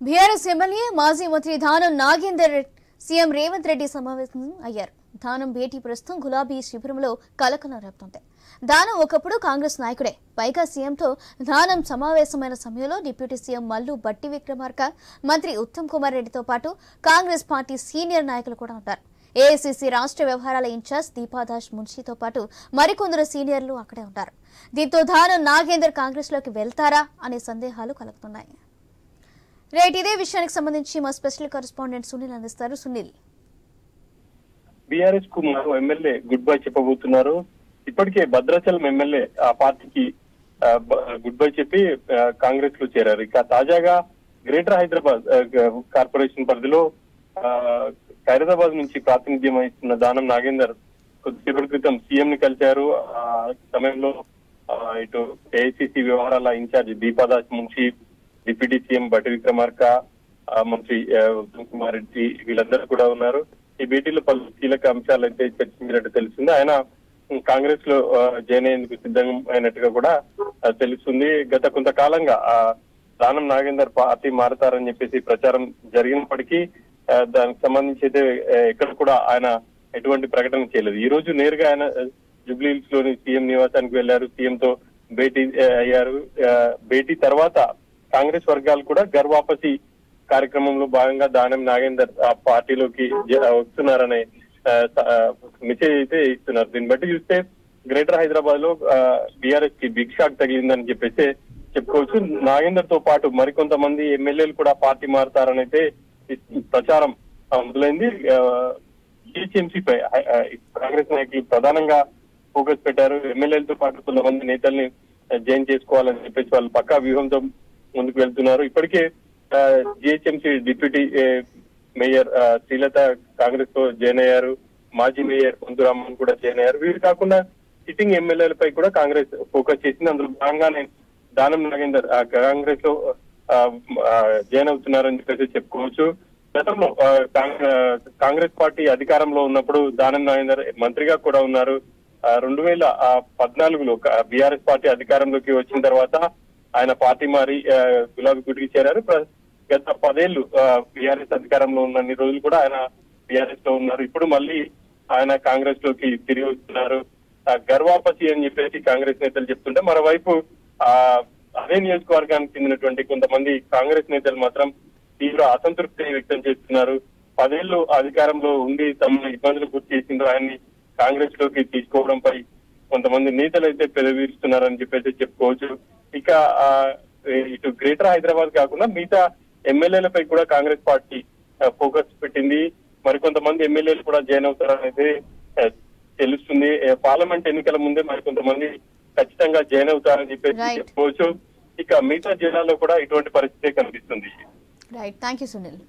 BRS MLA మాజీ మంత్రి Danam Nagender CM Revanth Reddy సమావేశం అయ్యారు. దానం భేటీ ప్రస్తుతం గులాబీ శిబిరంలో కలకలం రేపుతోంది. దానం ఒకప్పుడు కాంగ్రెస్ నాయకుడే. పైగా సీఎంతో దానం సమావేశమైన సమయంలో డిప్యూటీ సీఎం మల్లు బట్టి విక్రమార్క, మంత్రి ఉత్తమ్ కుమార్ రెడ్డితో పాటు కాంగ్రెస్ పార్టీ సీనియర్ నాయకులు కూడా ఉంటారు. ఏఐసీసీ రాష్ట్ర వ్యవహారాల ఇన్ఛార్జ్ దీపాదాస్ మున్షితో పాటు మరికొందరు సీనియర్లు అక్కడే ఉంటారు. దీంతో దానం నాగేందర్ కాంగ్రెస్ లోకి వెళ్తారా అనే సందేహాలు కలుగుతున్నాయి. రైట్, ఇదే విషయానికి సంబంధించి మా స్పెషల్ కరెస్పాండెంట్ సునీల్ అందిస్తారు. సునీల్, బీఆర్ఎస్ కు మరో ఎమ్మెల్యే గుడ్ బై చెప్పబోతున్నారు. ఇప్పటికే భద్రాచలం ఎమ్మెల్యే ఆ పార్టీకి గుడ్ బై చెప్పి కాంగ్రెస్ లో చేరారు. ఇక తాజాగా గ్రేటర్ హైదరాబాద్ కార్పొరేషన్ పరిధిలో ఖైరతాబాద్ నుంచి ప్రాతినిధ్యం వహిస్తున్న దానం నాగేందర్ కొద్దిసేపటి క్రితం సీఎం ని కలిశారు. ఆ సమయంలో ఇటు ఏఐసీసీ వ్యవహారాల in charge Deepa Das Munshi, deputy CM Bhatti Vikramarka, మంత్రి ఉత్తమ్ కుమార్ రెడ్డి వీళ్ళందరూ కూడా ఉన్నారు. ఈ భేటీలో పలు కీలక అంశాలు అయితే చర్చించినట్టు తెలిసింది. ఆయన కాంగ్రెస్ లో జాయిన్ అయ్యేందుకు సిద్ధం అయినట్టుగా కూడా తెలుస్తుంది. గత కొంతకాలంగా దానం నాగేందర్ పార్టీ మారతారని చెప్పేసి ప్రచారం జరిగినప్పటికీ దానికి సంబంధించి అయితే ఎక్కడ కూడా ఆయన ఎటువంటి ప్రకటన చేయలేదు. ఈ రోజు నేరుగా ఆయన జూబ్లీ హిల్స్ లోని సీఎం నివాసానికి వెళ్లారు. సీఎం తో భేటీ అయ్యారు. భేటీ తర్వాత కాంగ్రెస్ వర్గాలు కూడా ఘర్ వాపసీ కార్యక్రమంలో భాగంగా దానం నాగేందర్ ఆ పార్టీలోకి వస్తున్నారనే మెసేజ్ అయితే ఇస్తున్నారు. దీన్ని బట్టి చూస్తే గ్రేటర్ హైదరాబాద్ లో బీఆర్ఎస్ కి బిగ్ షాక్ తగిలిందని చెప్పేసి చెప్పుకోవచ్చు. నాగేందర్ తో పాటు మరికొంతమంది ఎమ్మెల్యేలు కూడా పార్టీ మారుతారని అయితే ప్రచారం మొదలైంది. జిహెచ్ఎంసీ పై కాంగ్రెస్ నాయకులు ప్రధానంగా ఫోకస్ పెట్టారు. ఎమ్మెల్యేలతో పాటు కొంతమంది నేతల్ని జాయిన్ చేసుకోవాలని చెప్పేసి వాళ్ళు పక్కా వ్యూహంతో ముందుకు వెళ్తున్నారు. ఇప్పటికే GHMC deputy mayor Srilatha Congress తో జాయిన్ అయ్యారు. మాజీ మేయర్ పొంతురామన్ కూడా జాయిన్ అయ్యారు. వీరు కాకుండా సిట్టింగ్ ఎమ్మెల్యేలపై కూడా కాంగ్రెస్ ఫోకస్ చేసింది. అందులో భాగంగానే దానం నాగేందర్ కాంగ్రెస్ లో జాయిన్ అవుతున్నారని చెప్పేసి చెప్పుకోవచ్చు. గతంలో కాంగ్రెస్ పార్టీ అధికారంలో ఉన్నప్పుడు దానం నాగేందర్ మంత్రిగా కూడా ఉన్నారు. 2014లో బీఆర్ఎస్ పార్టీ అధికారంలోకి వచ్చిన తర్వాత ఆయన పార్టీ మారి గులాబీ గుడికి చేరారు. గత 10 ఏళ్లు బీఆర్ఎస్ అధికారంలో ఉన్నన్ని రోజులు కూడా ఆయన బీఆర్ఎస్ లో ఉన్నారు. ఇప్పుడు మళ్ళీ ఆయన కాంగ్రెస్ లోకి తిరిగి వస్తున్నారు. గర్వాపసి అని చెప్పేసి కాంగ్రెస్ నేతలు చెప్తుంటే, మరోవైపు అదే నియోజకవర్గానికి చెందినటువంటి కొంతమంది కాంగ్రెస్ నేతలు మాత్రం తీవ్ర అసంతృప్తిని వ్యక్తం చేస్తున్నారు. 10 ఏళ్లు అధికారంలో ఉండి తమ ఇబ్బందులు గుర్తు చేసిండ్రు ఆయన్ని కాంగ్రెస్ లోకి తీసుకోవడంపై కొంతమంది నేతలు అయితే పెదవిస్తున్నారని చెప్పేసి చెప్పుకోవచ్చు. ఇక ఇటు గ్రేటర్ హైదరాబాద్ కాకుండా మిగతా ఎమ్మెల్యేలపై కూడా కాంగ్రెస్ పార్టీ ఫోకస్ పెట్టింది. మరికొంతమంది ఎమ్మెల్యేలు కూడా జాయిన్ అవుతారని అయితే తెలుస్తుంది. పార్లమెంట్ ఎన్నికల ముందే మరికొంతమంది ఖచ్చితంగా జాయిన్ అవుతారని చెప్పేసి చెప్పుకోవచ్చు. ఇక మిగతా జిల్లాలో కూడా ఇటువంటి పరిస్థితి కనిపిస్తుంది. Right, thank you Sunil.